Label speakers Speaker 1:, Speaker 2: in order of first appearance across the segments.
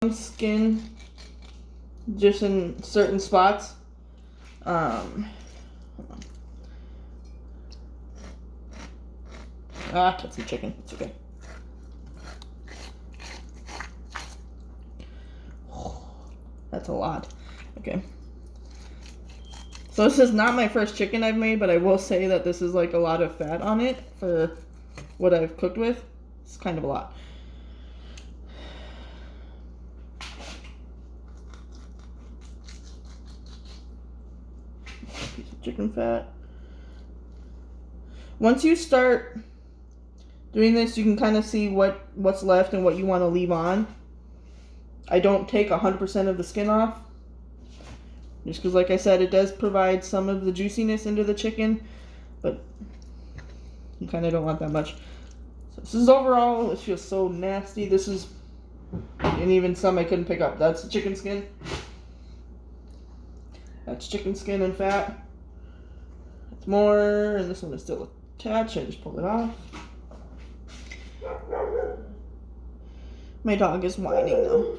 Speaker 1: some skin just in certain spots. Hold on. That's some chicken. It's okay. That's a lot. Okay. So this is not my first chicken I've made, but I will say that this is like a lot of fat on it for what I've cooked with. It's kind of a lot. Piece of chicken fat. Once you start doing this, you can kind of see what's left and what you want to leave on. I don't take 100% of the skin off. Just because, like I said, it does provide some of the juiciness into the chicken, but you kind of don't want that much. So this is overall, it feels so nasty. This is, and even some I couldn't pick up. That's the chicken skin. That's chicken skin and fat. That's more, and this one is still attached. I just pulled it off. My dog is whining though.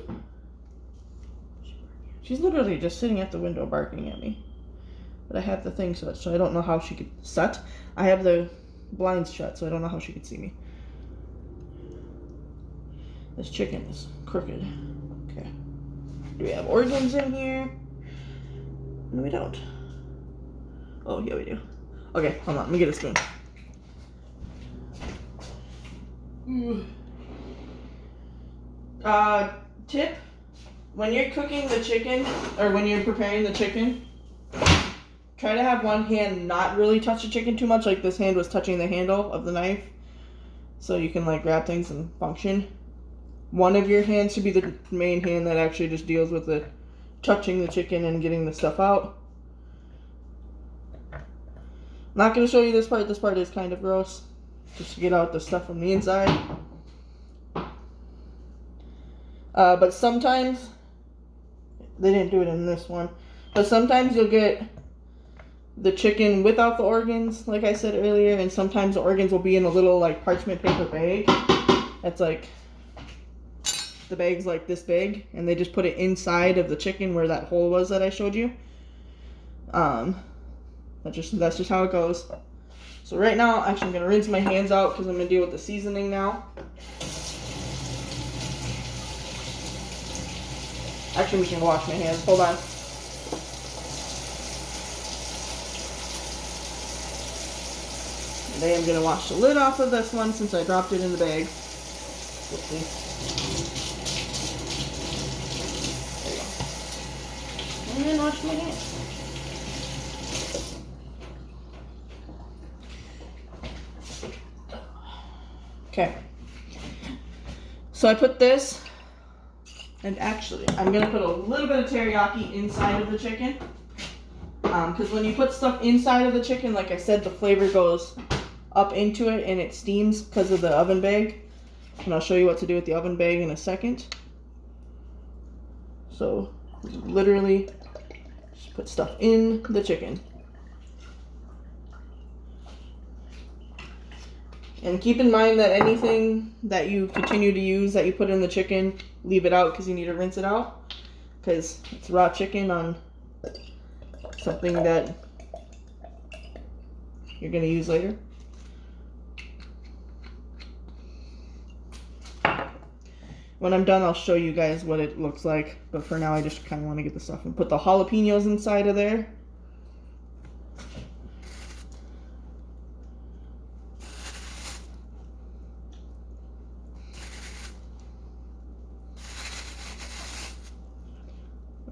Speaker 1: She's literally just sitting at the window barking at me. But I have the thing shut, so I don't know how she could set. I have the blinds shut, so I don't know how she could see me. This chicken is crooked. Okay. Do we have organs in here? No, we don't. Oh, yeah, we do. Okay, hold on. Let me get a spoon. Tip. When you're cooking the chicken, or when you're preparing the chicken, try to have one hand not really touch the chicken too much, like this hand was touching the handle of the knife, so you can like grab things and function. One of your hands should be the main hand that actually just deals with the touching the chicken and getting the stuff out. I'm not going to show you this part. This part is kind of gross, just to get out the stuff from the inside. But sometimes, they didn't do it in this one, but sometimes you'll get the chicken without the organs, like I said earlier, and sometimes the organs will be in a little like parchment paper bag. That's like, the bag's like this big, and they just put it inside of the chicken where that hole was that I showed you. That's just how it goes. So right now, actually I'm going to rinse my hands out because I'm going to deal with the seasoning now. Actually, I'm just going to wash my hands. Hold on. Today I'm going to wash the lid off of this one since I dropped it in the bag. Oopsie. There you go. And wash my hands. Okay. So I put this, and actually I'm going to put a little bit of teriyaki inside of the chicken. Because when you put stuff inside of the chicken, like I said, the flavor goes up into it and it steams because of the oven bag. And I'll show you what to do with the oven bag in a second. So literally just put stuff in the chicken. And keep in mind that anything that you continue to use that you put in the chicken, leave it out because you need to rinse it out. Because it's raw chicken on something that you're going to use later. When I'm done, I'll show you guys what it looks like. But for now, I just kind of want to get the stuff and put the jalapenos inside of there.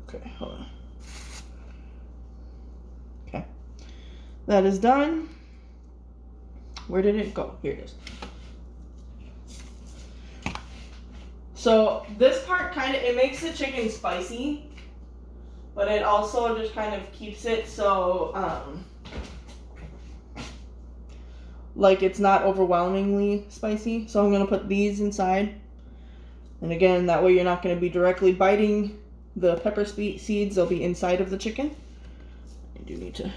Speaker 1: Okay, hold on. Okay. That is done. Where did it go? Here it is. So this part it makes the chicken spicy, but it also just kind of keeps it so, like it's not overwhelmingly spicy. So I'm going to put these inside. And again, that way you're not going to be directly biting the pepper seeds. They'll be inside of the chicken. I do need to,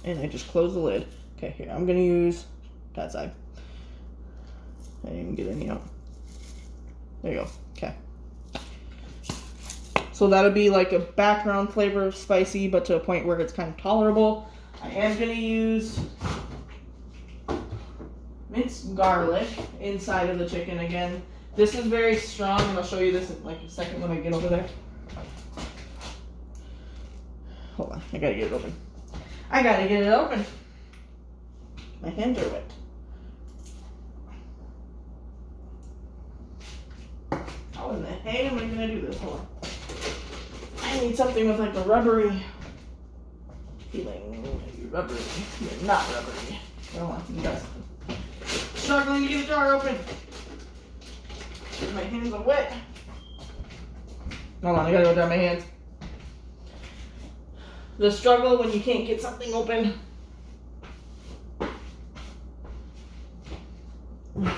Speaker 1: and I just close the lid. Okay, here, I'm going to use that side. I didn't even get any out. There you go. Okay. So that'll be like a background flavor of spicy, but to a point where it's kind of tolerable. I am going to use minced garlic inside of the chicken again. This is very strong, and I'll show you this in like a second when I get over there. Hold on, I gotta get it open. I gotta get it open. My hands are wet. How in the heck am I gonna do this? Hold on. I need something with like a rubbery feeling. You're rubbery. You're not rubbery. Hold on, you guys. Struggling to get the jar open. My hands are wet. Hold on, I gotta go dry my hands. The struggle when you can't get something open. Okay.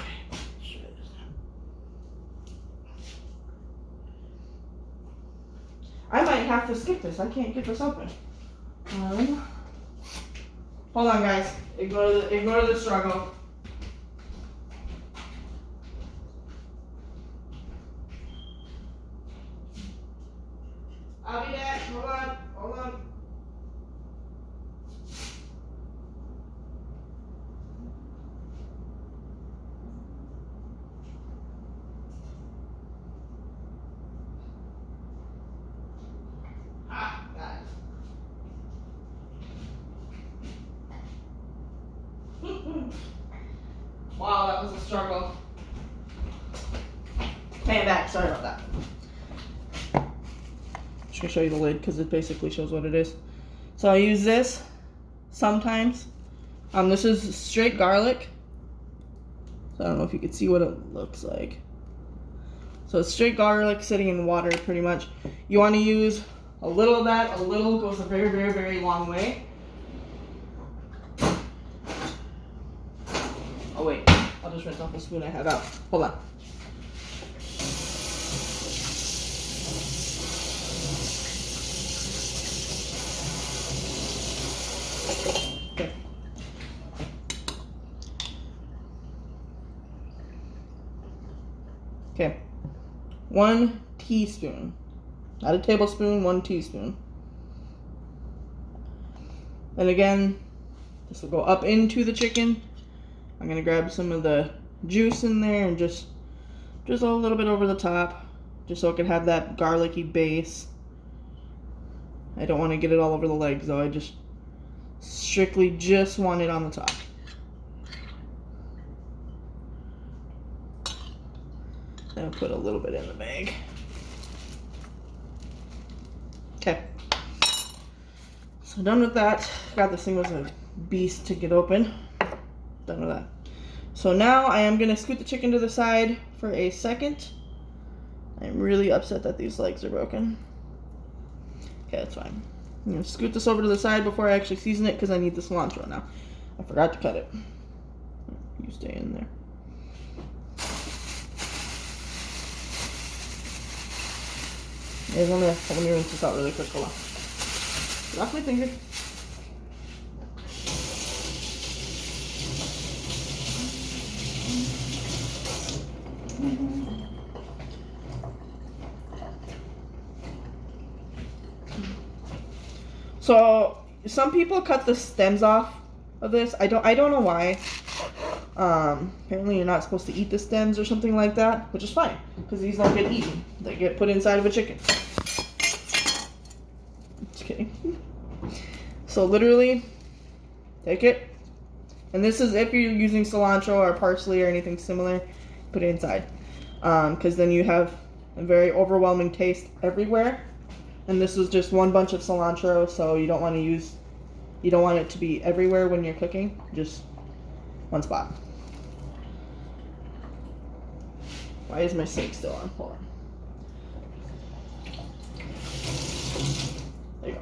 Speaker 1: I might have to skip this. I can't get this open. Hold on, guys. Ignore the struggle. I'll be back. Hold on. Hold on. Ah, got it. Wow, that was a struggle. Pay it back. Sorry about that. Just gonna show you the lid because it basically shows what it is. So I use this sometimes. This is straight garlic. So I don't know if you can see what it looks like. So it's straight garlic sitting in water pretty much. You want to use a little of that. A little goes a very, very, very long way. Oh wait, I'll just rinse off the spoon I have out. Hold on. Okay. Okay. 1 teaspoon. Not a tablespoon, 1 teaspoon. And again, this will go up into the chicken. I'm gonna grab some of the juice in there and just a little bit over the top, just so it can have that garlicky base. I don't want to get it all over the legs though. I just strictly just want it on the top. Then I'll put a little bit in the bag. Okay. So done with that. God, this thing was a beast to get open. Done with that. So now I am going to scoot the chicken to the side for a second. I'm really upset that these legs are broken. Okay, that's fine. I'm going to scoot this over to the side before I actually season it because I need the cilantro now. I forgot to cut it. You stay in there. Let me rinse this out really quick. Hold on. Get off my finger. So some people cut the stems off of this. I don't know why. Apparently you're not supposed to eat the stems or something like that, which is fine because these don't get eaten. They get put inside of a chicken. Just kidding. So literally, take it, and this is if you're using cilantro or parsley or anything similar, put it inside, because then you have a very overwhelming taste everywhere. And this is just one bunch of cilantro, so you don't want it to be everywhere when you're cooking, just one spot. Why is my sink still on? Hold on. There you go.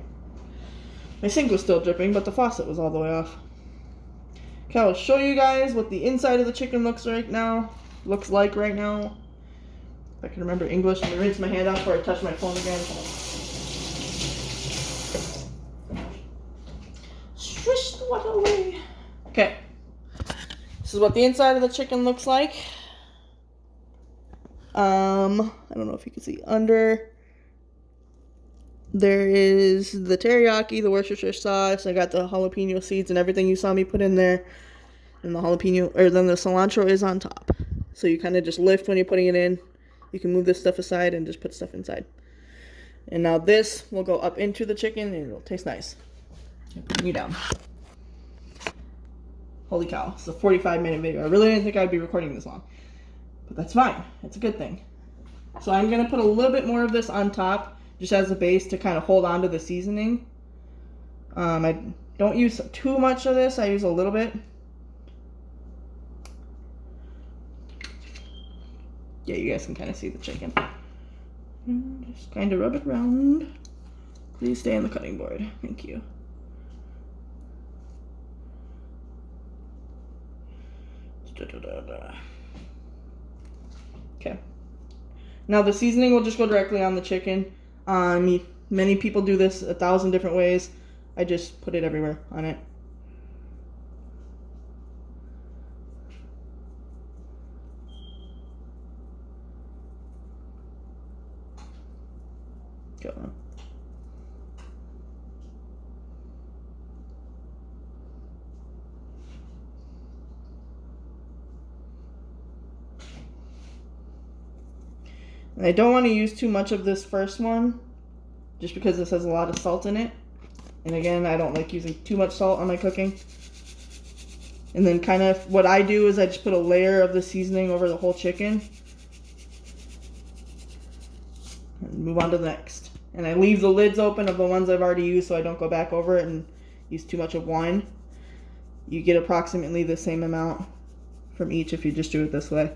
Speaker 1: My sink was still dripping, but the faucet was all the way off. Okay, I'll show you guys what the inside of the chicken looks like right now. If I can remember English, I'm gonna rinse my hand off before I touch my phone again. Swish the water away. Okay. This is what the inside of the chicken looks like. I don't know if you can see under. There is the teriyaki, the Worcestershire sauce. I got the jalapeno seeds and everything you saw me put in there. And the jalapeno, or then the cilantro is on top. So you kind of just lift when you're putting it in. You can move this stuff aside and just put stuff inside. And now this will go up into the chicken and it'll taste nice. I'm putting you down. Holy cow, it's a 45-minute video. I really didn't think I'd be recording this long. But that's fine. It's a good thing. So I'm going to put a little bit more of this on top, just as a base to kind of hold on to the seasoning. I don't use too much of this. I use a little bit. Yeah, you guys can kind of see the chicken. Just kind of rub it around. Please stay on the cutting board. Thank you. Okay. Now the seasoning will just go directly on the chicken. Many people do this 1,000 different ways. I just put it everywhere on it. Go. And I don't want to use too much of this first one, just because this has a lot of salt in it. And again, I don't like using too much salt on my cooking. And then kind of what I do is I just put a layer of the seasoning over the whole chicken. And move on to the next. And I leave the lids open of the ones I've already used so I don't go back over it and use too much of one. You get approximately the same amount from each if you just do it this way.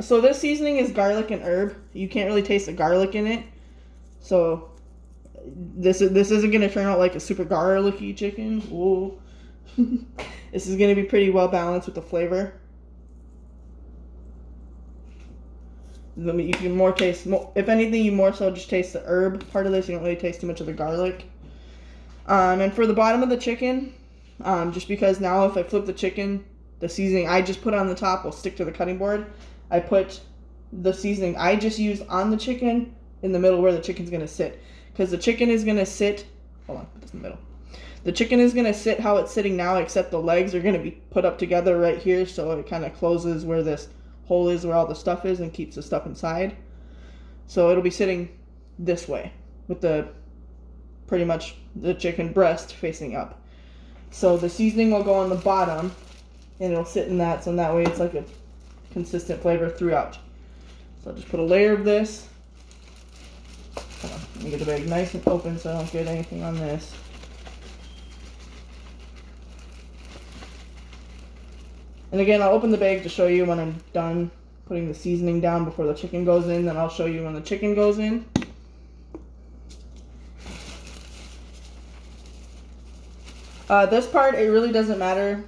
Speaker 1: So this seasoning is garlic and herb. You can't really taste the garlic in it. So this isn't going to turn out like a super garlicky chicken. Ooh. This is going to be pretty well balanced with the flavor. You can more taste, if anything, you more so just taste the herb part of this. You don't really taste too much of the garlic. And for the bottom of the chicken, just because now if I flip the chicken, the seasoning I just put on the top will stick to the cutting board. I put the seasoning I just used on the chicken in the middle where the chicken's going to sit. Because the chicken is going to sit, hold on, put this in the middle. The chicken is going to sit how it's sitting now, except the legs are going to be put up together right here, so it kind of closes where this hole is, where all the stuff is, and keeps the stuff inside. So it'll be sitting this way, with the pretty much the chicken breast facing up. So the seasoning will go on the bottom, and it'll sit in that, so in that way it's like a consistent flavor throughout. So I'll just put a layer of this. Hold on, let me get the bag nice and open so I don't get anything on this. And again, I'll open the bag to show you when I'm done putting the seasoning down before the chicken goes in. Then I'll show you when the chicken goes in. This part, it really doesn't matter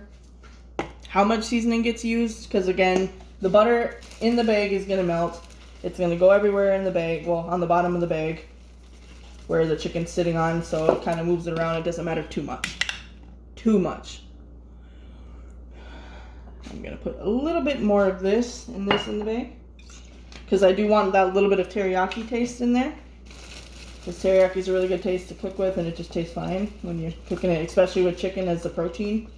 Speaker 1: how much seasoning gets used, because again, the butter in the bag is going to melt. It's going to go everywhere in the bag, well, on the bottom of the bag where the chicken's sitting on, so it kind of moves it around. It doesn't matter too much. Too much. I'm going to put a little bit more of this in the bag, because I do want that little bit of teriyaki taste in there. Because teriyaki is a really good taste to cook with, and it just tastes fine when you're cooking it, especially with chicken as the protein.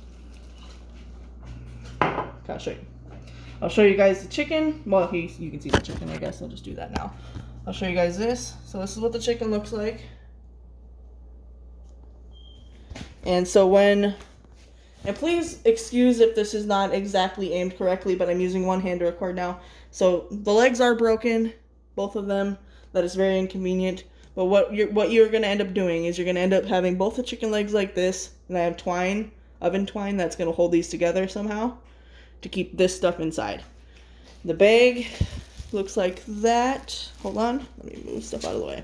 Speaker 1: Gosh, I'll show you guys the chicken. Well, you can see the chicken, I guess. I'll just do that now. I'll show you guys this. So this is what the chicken looks like. And so and please excuse if this is not exactly aimed correctly, but I'm using one hand to record now. So the legs are broken, both of them. That is very inconvenient. But what you're going to end up doing is you're going to end up having both the chicken legs like this, and I have twine, oven twine, that's going to hold these together somehow to keep this stuff inside. The bag looks like that. Hold on, let me move stuff out of the way.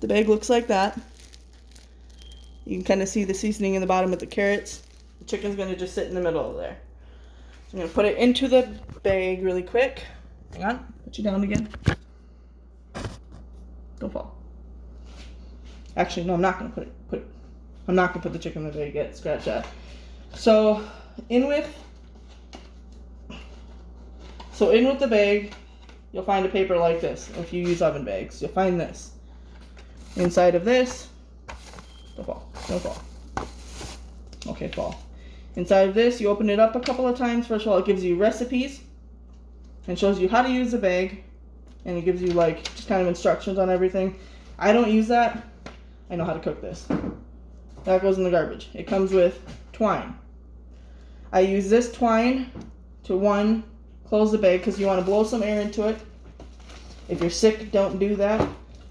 Speaker 1: The bag looks like that. You can kind of see the seasoning in the bottom with the carrots. The chicken's going to just sit in the middle of there. So I'm going to put it into the bag really quick. Hang on, put you down again. Don't fall. Actually, no, I'm not going to put it. I'm not going to put the chicken in the bag yet. Scratch that. So in with the bag, you'll find a paper like this. If you use oven bags, you'll find this. Inside of this, don't fall, don't fall. Okay, fall. Inside of this, you open it up a couple of times. First of all, it gives you recipes and shows you how to use the bag, and it gives you like just kind of instructions on everything. I don't use that. I know how to cook this. That goes in the garbage. It comes with twine. I use this twine to close the bag because you want to blow some air into it. If you're sick, don't do that.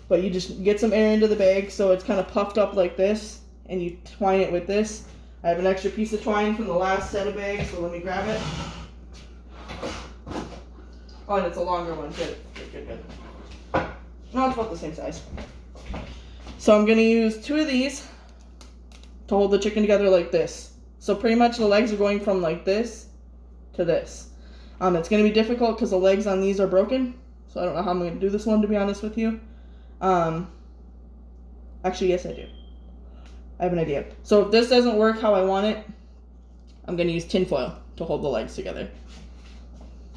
Speaker 1: But you just get some air into the bag so it's kind of puffed up like this, and you twine it with this. I have an extra piece of twine from the last set of bags, so let me grab it. Oh, and it's a longer one. Good. No, it's about the same size. So I'm going to use 2 of these to hold the chicken together like this. So pretty much the legs are going from like this to this. It's going to be difficult because the legs on these are broken. So I don't know how I'm going to do this one, to be honest with you. Actually, yes, I do. I have an idea. So if this doesn't work how I want it, I'm going to use tin foil to hold the legs together.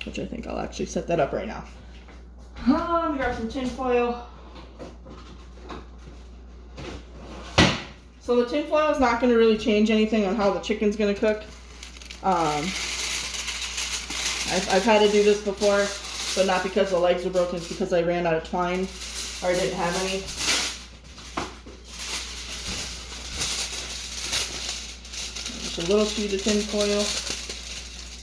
Speaker 1: Which I think I'll actually set that up right now. Let me grab some tin foil. So the tin foil is not going to really change anything on how the chicken's going to cook. I've had to do this before, but not because the legs were broken. It's because I ran out of twine or I didn't have any. Just a little sheet of tin foil.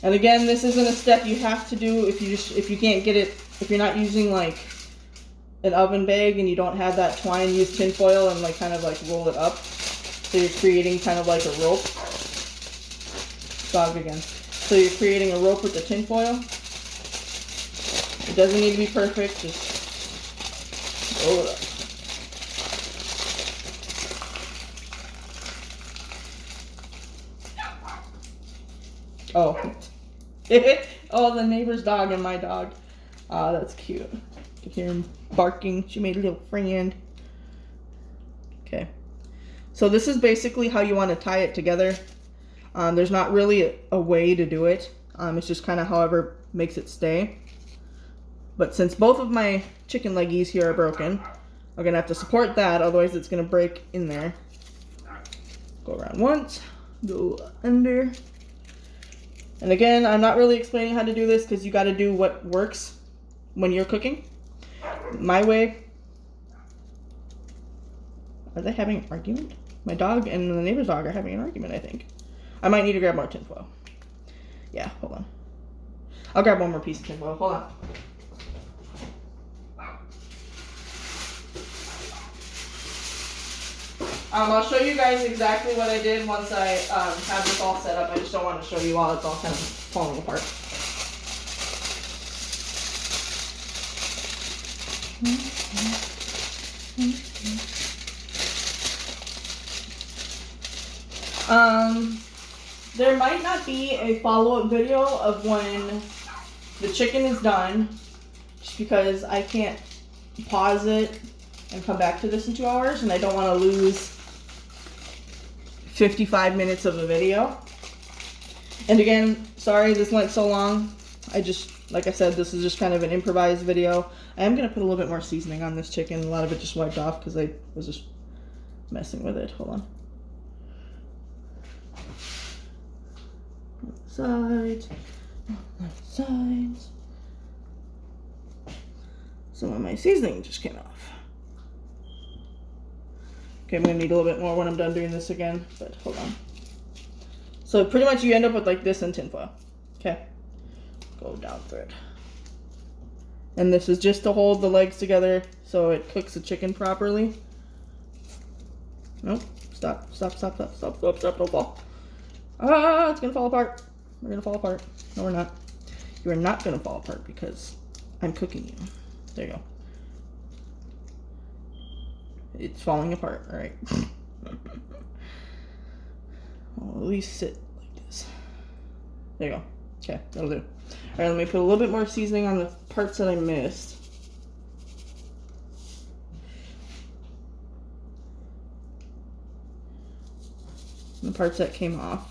Speaker 1: And again, this isn't a step you have to do if you can't get it, if you're not using like an oven bag and you don't have that twine, use tin foil and like kind of like roll it up. So you're creating kind of like a rope. Dog again. So you're creating a rope with the tin foil. It doesn't need to be perfect, just roll it up. Oh. Oh, the neighbor's dog and my dog. That's cute. You can hear him barking. She made a little friend. Okay. So this is basically how you want to tie it together. There's not really a way to do it. It's just kind of however makes it stay. But since both of my chicken leggies here are broken, I'm going to have to support that, otherwise it's going to break in there. Go around once, go under. And again, I'm not really explaining how to do this because you got to do what works when you're cooking. My way. Are they having an argument? My dog and the neighbor's dog are having an argument, I think. I might need to grab more tinfoil. Yeah, hold on. I'll grab one more piece of tinfoil. Hold on. I'll show you guys exactly what I did once I have this all set up. I just don't want to show you while it's all kind of falling apart. There might not be a follow-up video of when the chicken is done, just because I can't pause it and come back to this in 2 hours, and I don't want to lose 55 minutes of a video. And again, sorry this went so long. Like I said, this is just kind of an improvised video. I am going to put a little bit more seasoning on this chicken. A lot of it just wiped off because I was just messing with it. Hold on. Sides. Sides. Some of my seasoning just came off. Okay, I'm going to need a little bit more when I'm done doing this again, but hold on. So pretty much you end up with like this in tinfoil. Okay. Go down through it. And this is just to hold the legs together so it cooks the chicken properly. Nope. Stop, don't fall. Ah, it's going to fall apart. We're going to fall apart. No, we're not. You are not going to fall apart because I'm cooking you. There you go. It's falling apart. All right. I'll at least sit like this. There you go. Okay, that'll do. All right, let me put a little bit more seasoning on the parts that I missed. The parts that came off.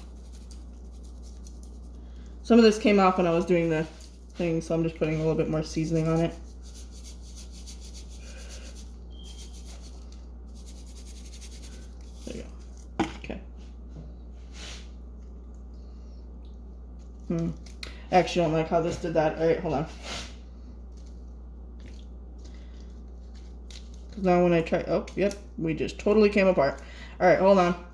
Speaker 1: Some of this came off when I was doing the thing, so I'm just putting a little bit more seasoning on it. There you go. Okay. I actually don't like how this did that. Alright, hold on. Now when I try, oh, yep, we just totally came apart. Alright, hold on.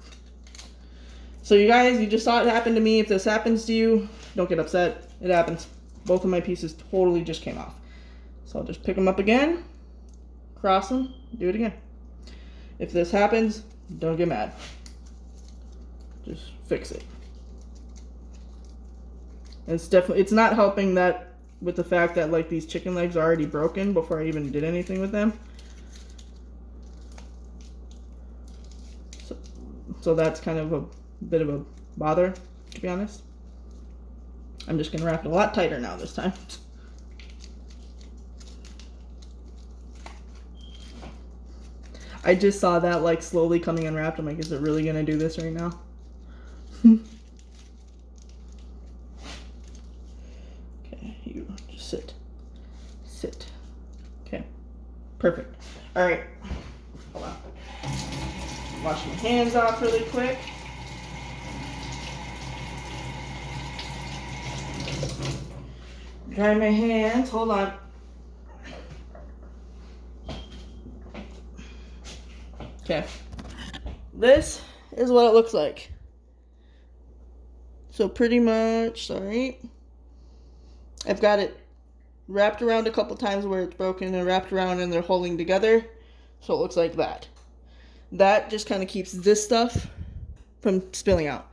Speaker 1: So you guys, you just saw it happen to me. If this happens to you, don't get upset. It happens. Both of my pieces totally just came off. So I'll just pick them up again, cross them, do it again. If this happens, don't get mad. Just fix it. It's not helping that with the fact that like these chicken legs are already broken before I even did anything with them. So that's kind of a bit of a bother, to be honest. I'm just gonna wrap it a lot tighter now this time. I just saw that like slowly coming unwrapped. I'm like, is it really gonna do this right now? Okay, you just sit. Sit. Okay, perfect. All right, hold on. Wash my hands off really quick. Dry my hands, hold on. Okay, this is what it looks like. So pretty much, sorry, I've got it wrapped around a couple times where it's broken and wrapped around and they're holding together. So it looks like that. That just kind of keeps this stuff from spilling out.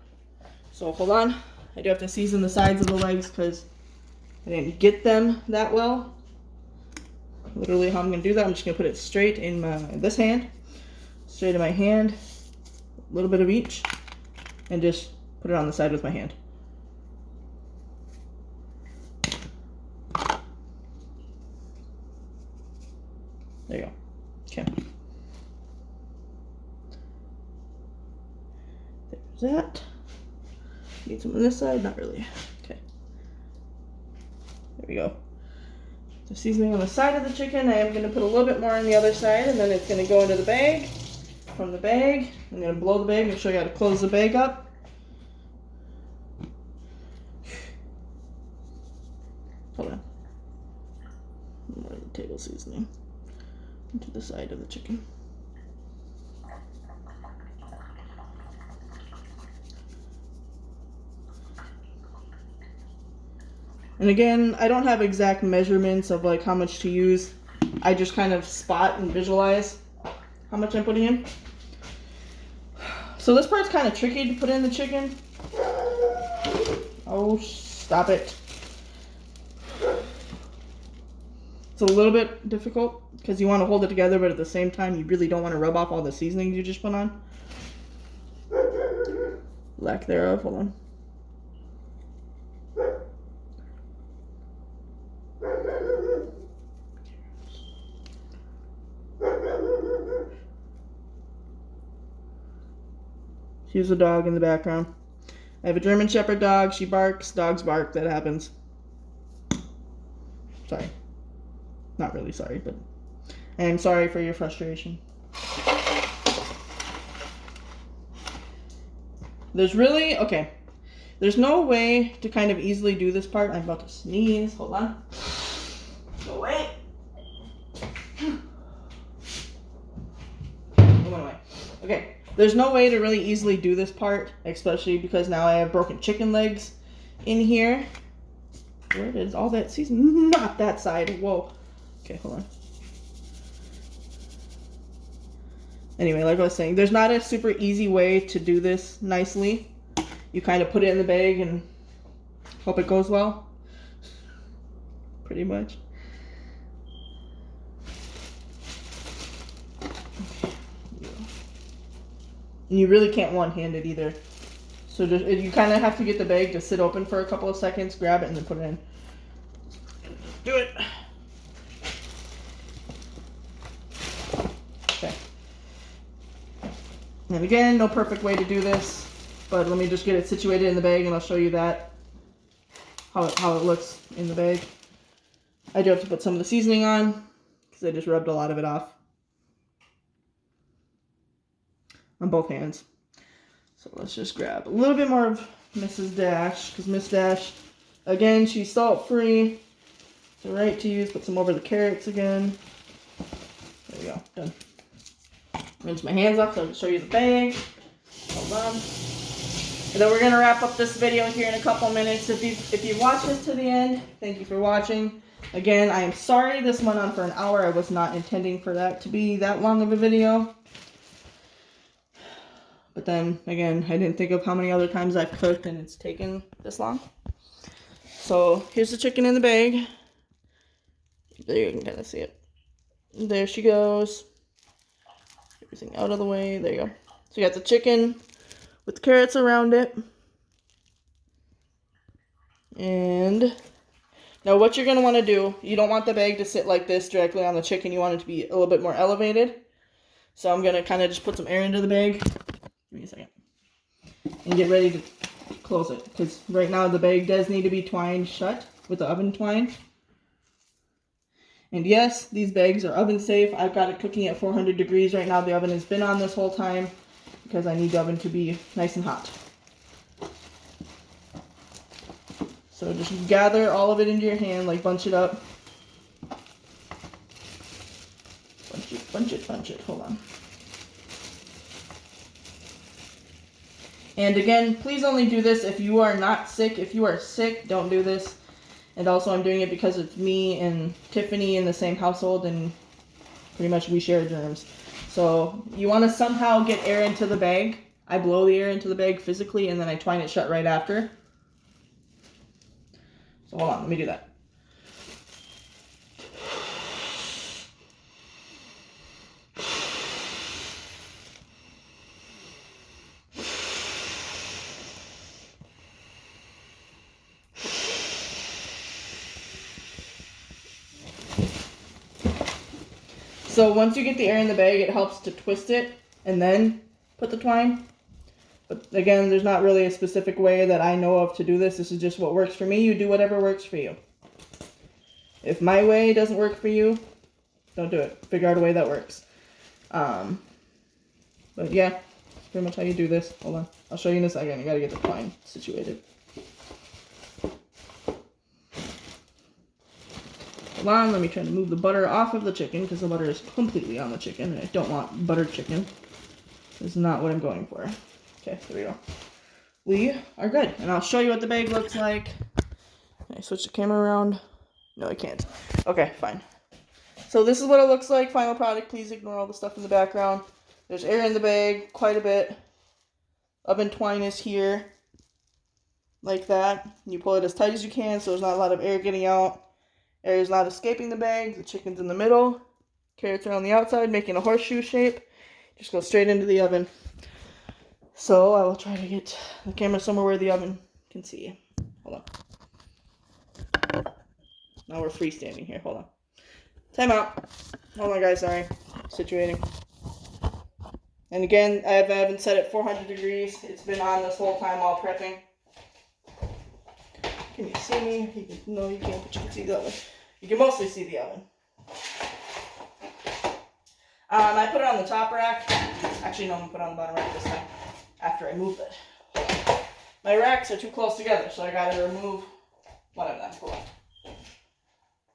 Speaker 1: So hold on, I do have to season the sides of the legs because I didn't get them that well. Literally how I'm going to do that, I'm just going to put it straight in this hand. Straight in my hand. A little bit of each. And just put it on the side with my hand. There you go. Okay. There's that. Need some on this side? Not really. Okay. There we go. The seasoning on the side of the chicken. I am going to put a little bit more on the other side, and then it's going to go into the bag. From the bag, I'm going to blow the bag and show you how to close the bag up. Hold on. More of the table seasoning into the side of the chicken. And again, I don't have exact measurements of like how much to use. I just kind of spot and visualize how much I'm putting in. So this part's kind of tricky to put in the chicken. Oh, stop it. It's a little bit difficult because you want to hold it together, but at the same time, you really don't want to rub off all the seasonings you just put on. Lack thereof, hold on. Here's a dog in the background. I have a German Shepherd dog. She barks. Dogs bark. That happens. Sorry. Not really sorry, but I am sorry for your frustration. There's really, okay. There's no way to kind of easily do this part. I'm about to sneeze. Hold on. Go away. It went away. Okay. There's no way to really easily do this part, especially because now I have broken chicken legs in here. Where is all that seasoning? Not that side. Whoa. Okay, hold on. Anyway, like I was saying, there's not a super easy way to do this nicely. You kind of put it in the bag and hope it goes well. Pretty much. And you really can't one-hand it either. So just, you kind of have to get the bag to sit open for a couple of seconds, grab it, and then put it in. Do it. Okay. And again, no perfect way to do this, but let me just get it situated in the bag and I'll show you that. how it looks in the bag. I do have to put some of the seasoning on because I just rubbed a lot of it off on both hands. So let's just grab a little bit more of Mrs. Dash, because Miss Dash, again, she's salt free. It's right to use. Put some over the carrots again. There we go, done. Rinse my hands off so I can show you the bag. Hold on. And then we're gonna wrap up this video here in a couple minutes. If you've watched this to the end, thank you for watching. Again, I am sorry this went on for an hour. I was not intending for that to be that long of a video. But then, again, I didn't think of how many other times I've cooked and it's taken this long. So, here's the chicken in the bag. There you can kind of see it. There she goes. Everything out of the way. There you go. So, you got the chicken with the carrots around it. And now what you're going to want to do, you don't want the bag to sit like this directly on the chicken. You want it to be a little bit more elevated. So, I'm going to kind of just put some air into the bag. Give me a second. And get ready to close it. Because right now the bag does need to be twined shut with the oven twine. And yes, these bags are oven safe. I've got it cooking at 400 degrees right now. The oven has been on this whole time because I need the oven to be nice and hot. So just gather all of it into your hand, like bunch it up. Bunch it. Hold on. And again, please only do this if you are not sick. If you are sick, don't do this. And also I'm doing it because it's me and Tiffany in the same household and pretty much we share germs. So you want to somehow get air into the bag. I blow the air into the bag physically and then I twine it shut right after. So hold on, let me do that. So once you get the air in the bag, it helps to twist it and then put the twine. But again, there's not really a specific way that I know of to do this. This is just what works for me. You do whatever works for you. If my way doesn't work for you, don't do it. Figure out a way that works. But yeah, that's pretty much how you do this. Hold on. I'll show you in a second. You gotta get the twine situated. Hold on, let me try to move the butter off of the chicken because the butter is completely on the chicken and I don't want buttered chicken. This is not what I'm going for. Okay, there we go. We are good. And I'll show you what the bag looks like. Can I switch the camera around? No, I can't. Okay, fine. So this is what it looks like. Final product. Please ignore all the stuff in the background. There's air in the bag, quite a bit. Oven twine is here. Like that. You pull it as tight as you can so there's not a lot of air getting out. Air is not escaping the bag. The chicken's in the middle. Carrots are on the outside, making a horseshoe shape. Just go straight into the oven. So I will try to get the camera somewhere where the oven can see. Hold on. Now we're freestanding here. Hold on. Time out. Hold on, guys. Sorry. Situating. And again, I haven't set it 400 degrees. It's been on this whole time while prepping. Can you see me? No, you can't, but you can see the oven. You can mostly see the oven. I put it on the top rack. Actually, no, I'm going to put it on the bottom rack this time. After I move it. My racks are too close together, so I got to remove one of them. Hold on.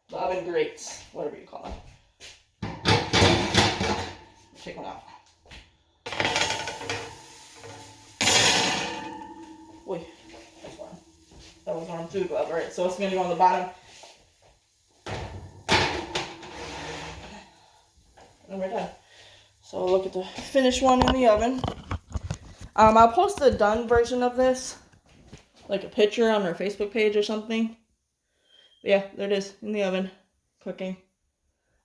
Speaker 1: The oven grates, whatever you call them. Take one out. Wait, that's one. That was on too glove. Alright, so it's going to go on the bottom. And we're done. So look at the finished one in the oven. I'll post the done version of this, like a picture on our Facebook page or something. But yeah, there it is in the oven, cooking.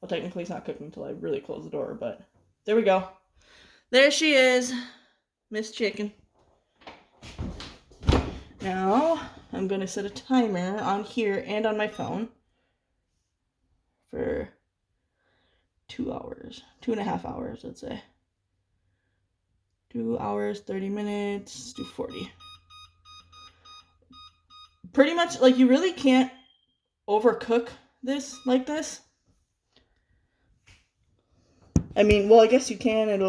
Speaker 1: Well, technically it's not cooking until I really close the door, but there we go. There she is, Miss Chicken. Now, I'm going to set a timer on here and on my phone for 2 hours, 2.5 hours, let's say. 2 hours, 30 minutes, do 40. pretty much, like, you really can't overcook this like this. I mean, well, I guess you can. It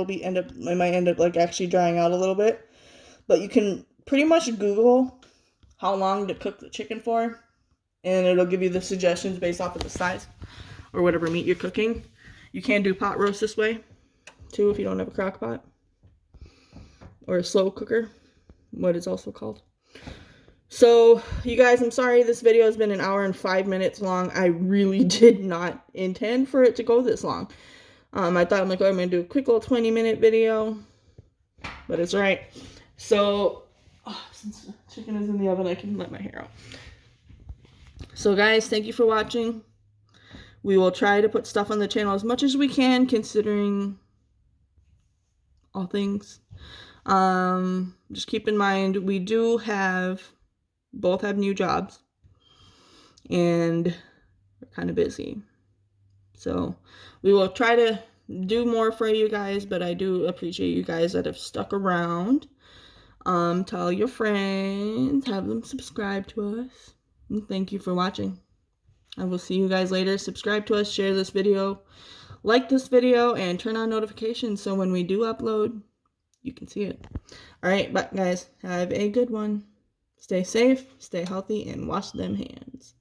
Speaker 1: might end up like actually drying out a little bit. But you can pretty much Google how long to cook the chicken for, and it'll give you the suggestions based off of the size or whatever meat you're cooking. You can do pot roast this way too if you don't have a crock pot or a slow cooker, what it's also called. So, you guys, I'm sorry this video has been 1 hour and 5 minutes long. I really did not intend for it to go this long. I thought, I'm like, oh, I'm going to do a quick little 20-minute video, but it's alright. So, since the chicken is in the oven, I can let my hair out. So, guys, thank you for watching. We will try to put stuff on the channel as much as we can, considering all things. Just keep in mind, we do both have new jobs, and we're kind of busy. So we will try to do more for you guys, but I do appreciate you guys that have stuck around. Tell your friends, have them subscribe to us, and thank you for watching. I will see you guys later. Subscribe to us, share this video, like this video, and turn on notifications so when we do upload, you can see it. Alright, bye guys. Have a good one. Stay safe, stay healthy, and wash them hands.